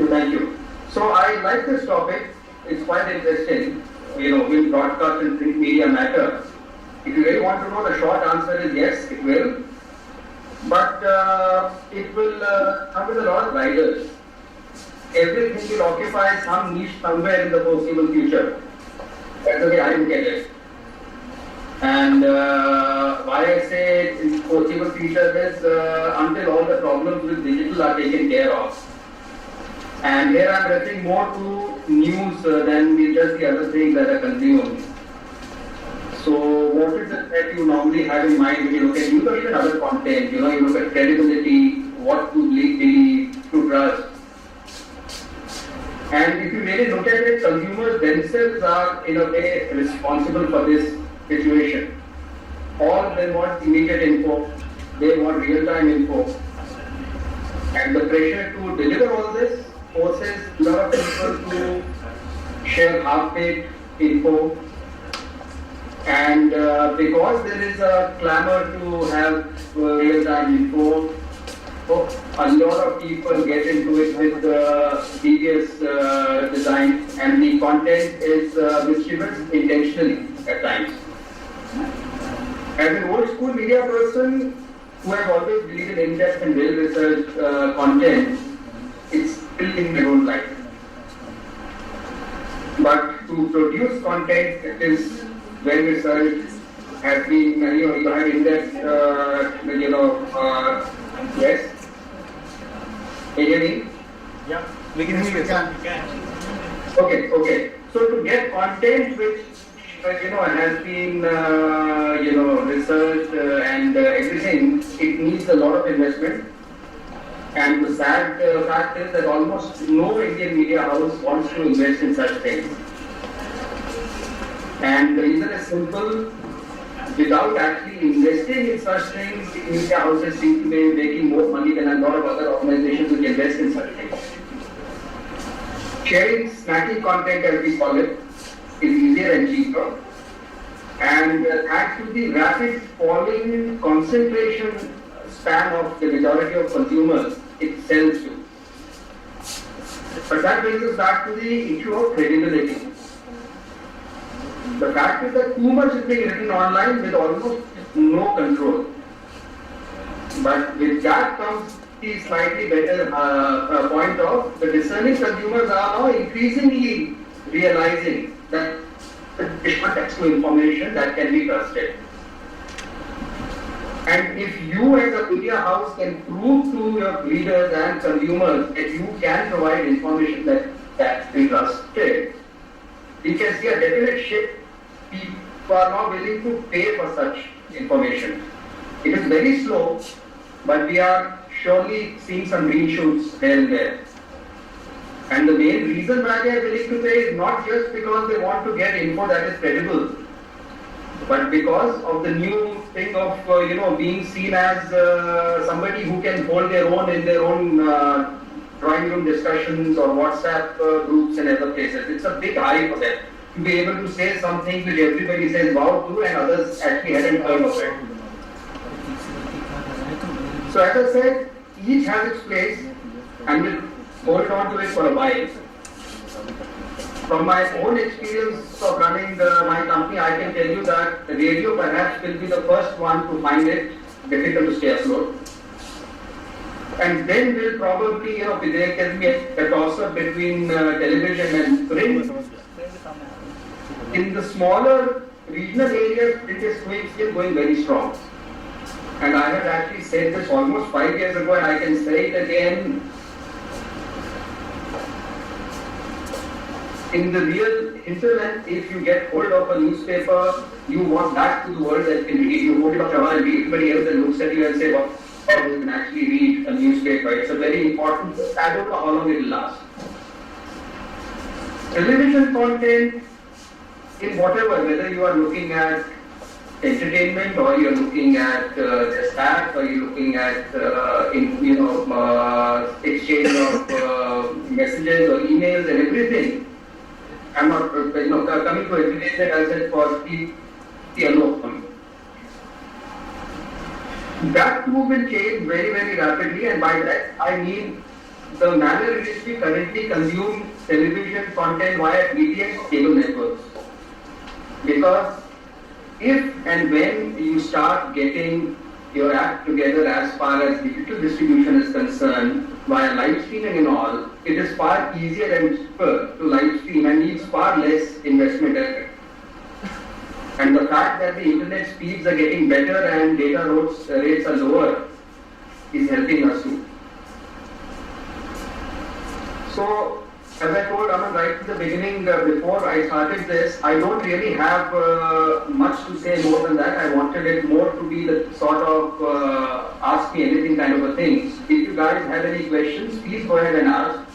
Thank you. So I like this topic. It's quite interesting. Will broadcast and print media matter? If you really want to know, the short answer is yes, it will. But it will come with a lot of riders. Everything will occupy some niche somewhere in the foreseeable future. That's the way I look at it. And why I say in foreseeable future is until all the problems with digital are taken care of. And here I'm referring more to news than just the other things that are consumed. So what is it that you normally have in mind when you look at news or even other content? You look at credibility, what to believe, to trust. And if you really look at it, consumers themselves are in a way responsible for this situation. All of them want immediate info, they want real-time info. And the pressure to deliver all this forces a lot of people to share half-baked info. And because there is a clamor to have real-time info, a lot of people get into it with devious design, and the content is mischievous intentionally at times. As an old school media person who has always believed in in-depth and well-researched content, it's still in my own life. But to produce content that is well-researched, has been, you have in-depth, yes? Can you hear me? Yeah, we can hear you. Okay. So to get content which has been researched and everything, it needs a lot of investment. And the sad fact is that almost no Indian media house wants to invest in such things. And the reason is simple. Without actually investing in such things, media houses seem to be making more money than a lot of other organizations which invest in such things. Sharing snacky content, as we call it, is easier and cheaper. And thanks to the rapid falling concentration span of the majority of consumers, it sells to. But that brings us back to the issue of credibility. The fact is that too much is being written online with almost no control. But with that comes the slightly better point of the discerning consumers are now increasingly realizing that there is context to information that can be trusted. And if you as a media house can prove to your readers and consumers that you can provide information that can be trusted, we can see a definite shift. People are now willing to pay for such information. It is very slow, but we are surely seeing some green shoots here and there. And the main reason why they are willing to pay is not just because they want to get info that is credible, but because of the new thing of being seen as somebody who can hold their own in their own drawing room discussions or WhatsApp groups and other places. It's a big high for them to be able to say something which everybody says wow to and others actually hadn't heard of it. So as I said, each has its place and we'll hold on to it for a while. From my own experience of running my company, I can tell you that the radio perhaps will be the first one to find it difficult to stay afloat. And then we'll probably, there can be a toss-up between television and print. In the smaller regional areas, it is still going very strong. And I had actually said this almost 5 years ago, and I can say it again. In the real hinterland, if you get hold of a newspaper, you want that to the world that can read. You hold it up and everybody else that looks at you and say, well, you can actually read a newspaper. It's a very important, I don't know how long it will last. Television content, in whatever, whether you are looking at entertainment or you're looking at just that, or you're looking at exchange of messages or emails and everything. I'm not coming to entertainment, I said for the alone. That too will change very, very rapidly, and by that I mean the manner in which we currently consume television content via DTH cable networks. Because if and when you start getting your act together as far as digital distribution is concerned, via live streaming and all, it is far easier and cheaper to live stream and needs far less investment effort. And the fact that the internet speeds are getting better and data rates are lower is helping us too. So, as I told Aman right from the beginning, before I started this, I don't really have much to say more than that. I wanted it more to be the sort of ask me anything kind of a thing. If you guys have any questions, please go ahead and ask.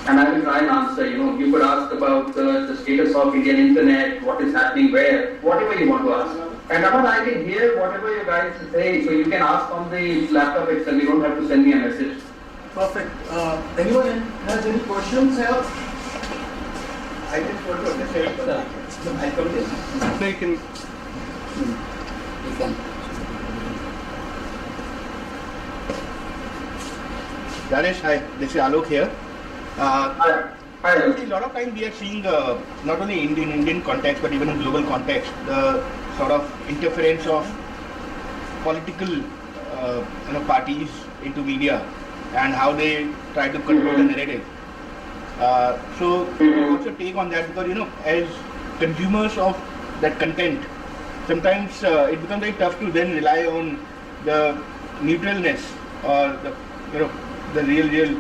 And I will try and answer. You could ask about the status of Indian internet, what is happening where, whatever you want to ask. And Aman, I can hear whatever you guys say, so you can ask on the laptop itself. You don't have to send me a message. Perfect. Anyone has any questions here? I just want to understand. I'll come there. No, you can. You can. Rajesh, hi. This is Alok here. Hi. A lot of time we are seeing not only Indian context but even in global context the sort of interference of political parties into media and how they try to control the narrative. So what's your take on that? Because as consumers of that content, sometimes it becomes very tough to then rely on the neutralness or the real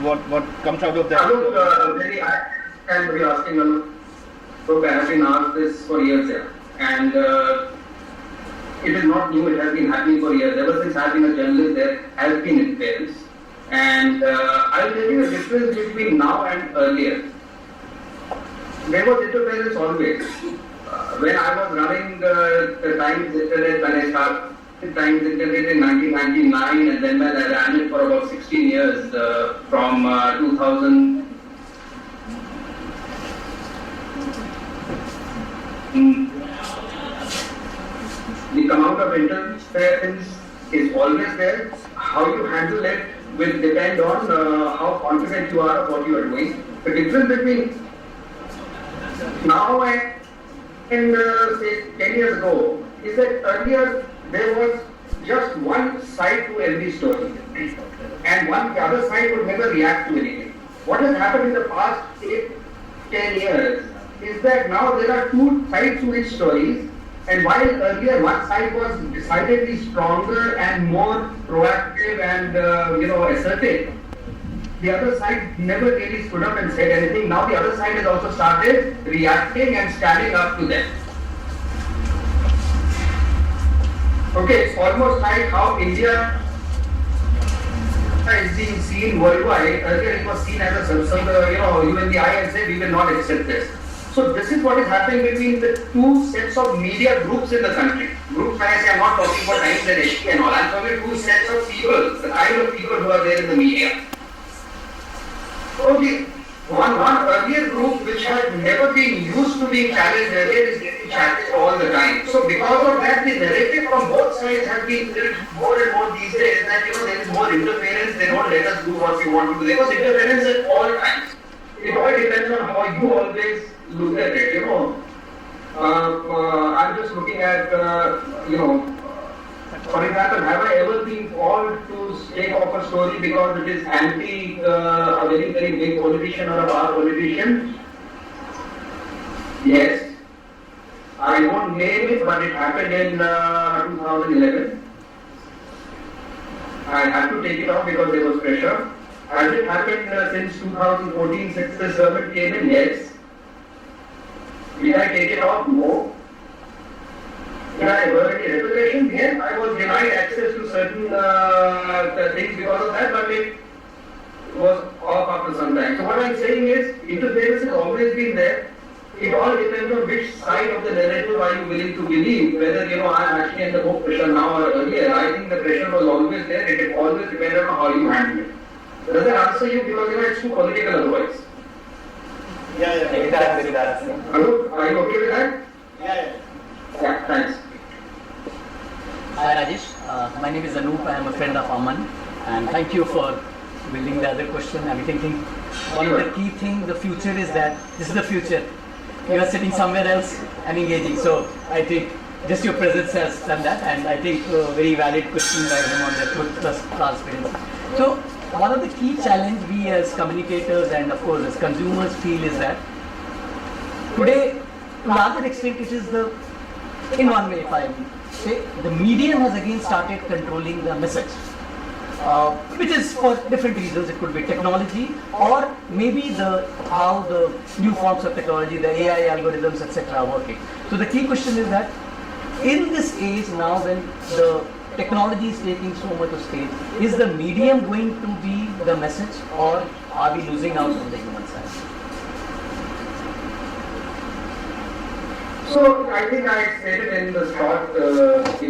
what comes out of that. I am very asking so I have been asked this for years here, and it is not new. It has been happening for years. Ever since I have been a journalist, there has been interference. And I'll tell you the difference between now and earlier. There was interference always. When I was running the Times Internet, when I started Times Internet in 1999, and then when I ran it for about 16 years, from 2000. The amount of interference is always there. How you handle it will depend on how confident you are of what you are doing. The difference between now and say 10 years ago is that earlier there was just one side to every story, and the other side would never react to anything. What has happened in the past 8-10 years is that now there are two sides to each story. And while earlier one side was decidedly stronger and more proactive and assertive, the other side never really stood up and said anything. Now the other side has also started reacting and standing up to them. Okay, it's almost like how India is being seen worldwide. Earlier it was seen as a you in the eye and say we will not accept this. So this is what is happening between the two sets of media groups in the country. Groups, when I say, I'm not talking about Times and HP and all. I'm talking two sets of people, the kind of people who are there in the media. Okay, one earlier group which had never been used to being challenged earlier is getting challenged all the time. So because of that, the narrative from both sides has been built more and more these days that there is more interference. They don't let us do what we want to do. There was interference at all times. It all depends on how you always look at it, I'm just looking at, for example, have I ever been called to take off a story because it is anti a very, very big politician or a power politician? Yes. I won't name it, but it happened in 2011. I had to take it off because there was pressure. Has it happened since 2014, since the government came in? Yes. Did I take it off? No. Did I ever any reputation? Yes. I was denied access to certain things because of that, but it was off after some time. So what I'm saying is, interference has always been there. It all depends on which side of the narrative are you willing to believe. Whether, I'm actually under more pressure now or earlier. I think the pressure was always there. It always depended on how you handle it. Does that answer you? Because, it's too political otherwise. Yeah. Exactly. Hello? Are you okay with that? Yeah. Yeah, thanks. Hi Rajesh, my name is Anoop. I am a friend of Aman, and thank you for building the other question. I think one of the key things, the future is that this is the future. You are sitting somewhere else and engaging. So I think just your presence has done that, and I think very valid question by him on the truth plus transparency. So one of the key challenge we as communicators and of course as consumers feel is that today, to a larger extent, it is the, in one way, if I say, the medium has again started controlling the message, which is for different reasons. It could be technology, or maybe how the new forms of technology, the AI algorithms, etc. are working. So the key question is that in this age now, when the technology is taking so much of stage, is the medium going to be the message, or are we losing out on the human side? So I think I stated in the short,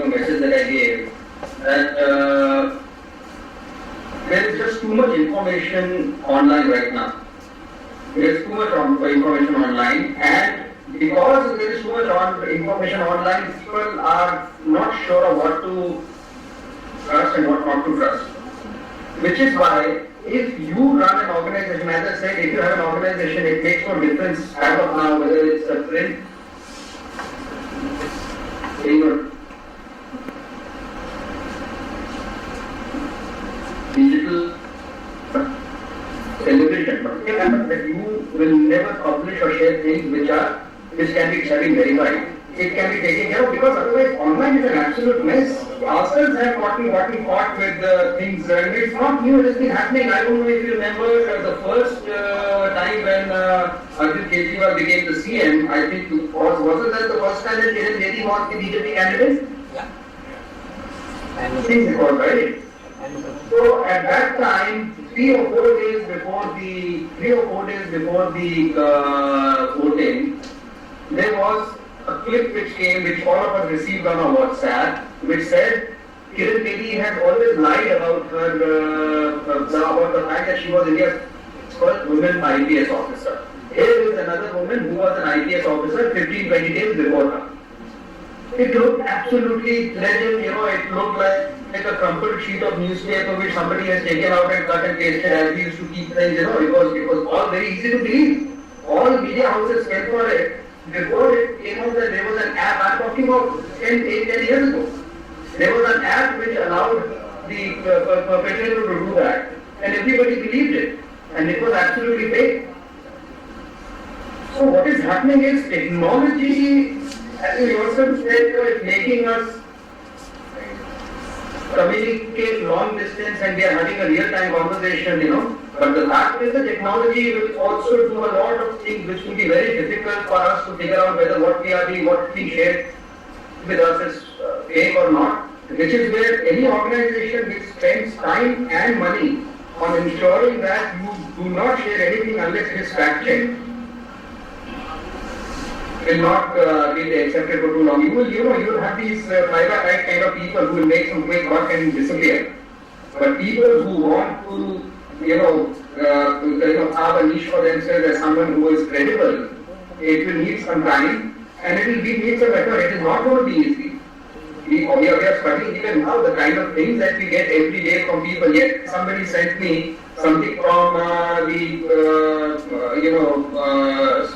message that I gave that there is just too much information online right now. There is too much information online, and because there is too much information online, people are not sure of what to trust and what not to trust. Which is why, if you run an organization, as I said, if you have an organization, it makes no difference as of now whether it's a print, digital television, but you will never publish or share things which can be verified. It can be taken care of, because otherwise online is an absolute mess. Ourselves have gotten caught with things, and it's not new, it has been happening. I don't know if you remember the first time when Arvind Kejriwal became the CM. I think wasn't that the first time that Kiran Bedi was the BJP candidate? Yeah. I think it was, right? So at that time, 3 or 4 days before the voting, there was a clip which came, which all of us received on our WhatsApp, which said Kiran Bedi has always lied about her about the fact that she was India's first woman IPS officer. Here is another woman who was an IPS officer 15-20 days before her. It looked absolutely legend, it looked like a crumpled sheet of newspaper which somebody has taken out and cut and pasted as we used to keep things, it was all very easy to believe. All media houses fell for it. Before it came out that there was an app, I'm talking about 10 years ago. There was an app which allowed the perpetrator to do that, and everybody believed it, and it was absolutely fake. So what is happening is technology, as you yourself said, is making us communicate long distance, and we are having a real-time conversation, But the fact is the technology will also do a lot of things which will be very difficult for us to figure out whether what we are doing, what is being shared with us is fake or not. Which is where any organization which spends time and money on ensuring that you do not share anything unless it is fact-checked will not be accepted for too long. You will have these fly-by-night kind of people who will make some quick buck and disappear. But people who want to, have a niche for themselves as someone who is credible, it will need some time and it will need some effort. It is not going to be easy. We are studying even now the kind of things that we get every day from people. Yet somebody sent me something from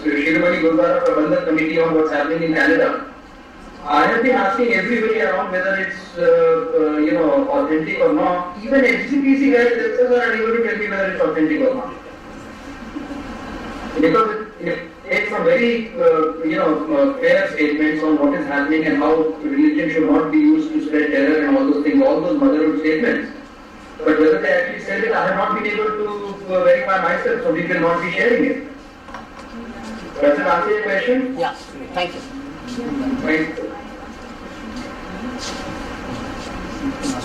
Shiromani Gurdwara Prabandhak Committee on what's happening in Canada. I have been asking everybody around whether it's authentic or not. Even HCPC guys themselves are unable to tell me whether it's authentic or not. Because it takes some very fair statements on what is happening and how religion should not be used to spread terror and all those things, all those motherhood statements. But whether they actually said it, I have not been able to verify myself, so we will not be sharing it. Does it answer your question? Yeah, thank you. Right.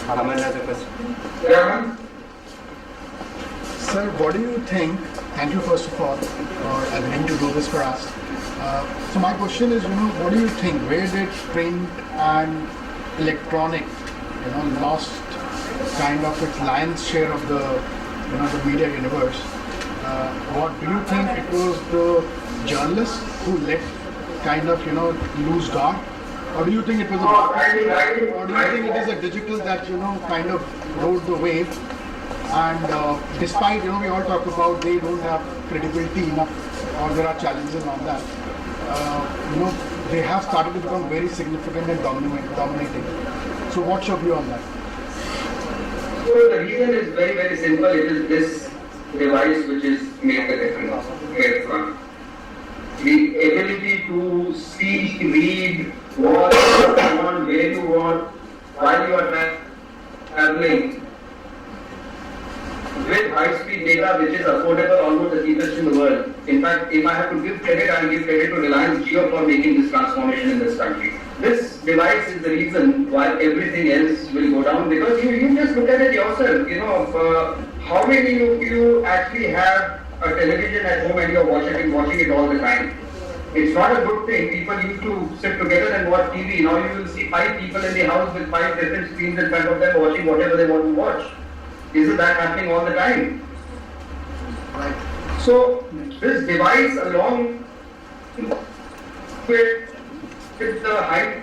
Aman has a question. Yeah, Sir, what do you think? Thank you first of all for agreeing to do this for us. So my question is, what do you think? Where did print and electronic, lost kind of its lion's share of the media universe? What do you think it was the journalists who let kind of, lose guard? Or do you think it was or do you think it is a digital that, kind of rode the wave? And despite, we all talk about they don't have credibility enough, or there are challenges on that, they have started to become very significant and dominating. So what's your view on that? So the reason is very, very simple. It is this device which is made the difference. The ability to see, read, watch what you want, where you want, while you are traveling, with high-speed data which is affordable, almost the cheapest in the world. In fact, if I have to give credit, I will give credit to Reliance Jio for making this transformation in this country. This device is the reason why everything else will go down, because you just look at it yourself. How many of you actually have a television at home and you're watching it all the time? It's not a good thing. People used to sit together and watch TV. Now you will see 5 people in the house with 5 different screens in front of them watching whatever they want to watch. Isn't that happening all the time? Right. So this device, along with the high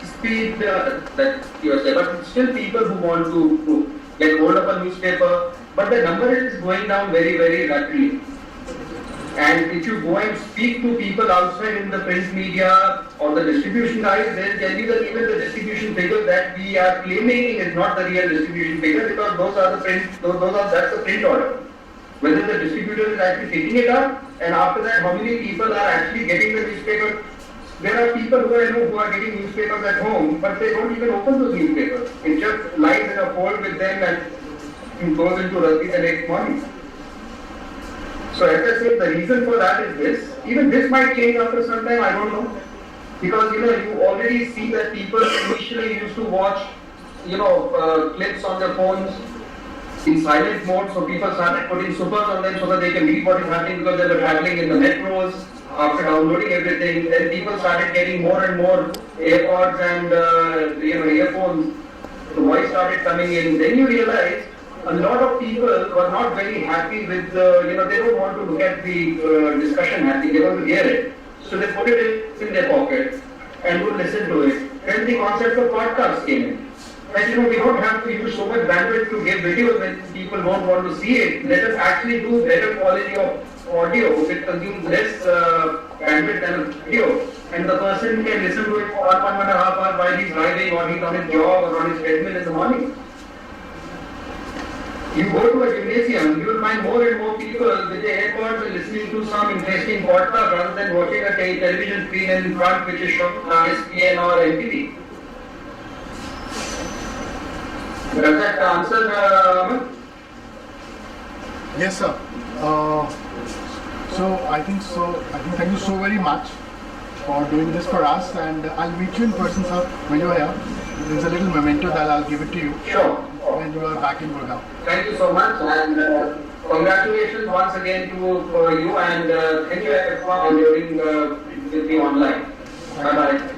speed that you are saying, but still people who want to get hold of a newspaper, but the number is going down very, very rapidly. And if you go and speak to people outside in the print media or the distribution guys, they'll tell you that even the distribution figure that we are claiming is not the real distribution figure, because that's the print order. Whether the distributor is actually picking it up, and after that, how many people are actually getting the newspaper. There are people who I know who are getting newspapers at home, but they don't even open those newspapers. It just lies in a fold with them and goes into rugby the next morning. So as I said, the reason for that is this. Even this might change after some time, I don't know. Because you already see that people initially used to watch clips on their phones in silent mode, so people started putting supers on them so that they can read what is happening, because they were traveling in the metros. After downloading everything, then people started getting more and more AirPods and earphones. The voice started coming in. Then you realize a lot of people were not very happy with they don't want to look at the discussion happening, they want to hear it. So they put it in their pocket and would listen to it. Then the concept of podcasts came in. And we don't have to use so much bandwidth to give videos when people don't want to see it. Let us actually do better quality of audio. It consumes less bandwidth than a video. And the person can listen to it for 1.5 hours while he's driving, or he's on his jog, or on his treadmill in the morning. You go to a gymnasium, you will find more and more people with their AirPods and listening to some interesting podcast rather than watching a television screen in front which is shown on ESPN or MTV. Does that answer, Aman? Yes, sir. I think thank you so very much for doing this for us, and I'll meet you in person, sir, when you're here. There's a little memento that I'll give it to you. Sure. When you are back in Gurgaon. Thank you so much, and congratulations once again to you, and thank you everyone for joining with me online. Bye bye.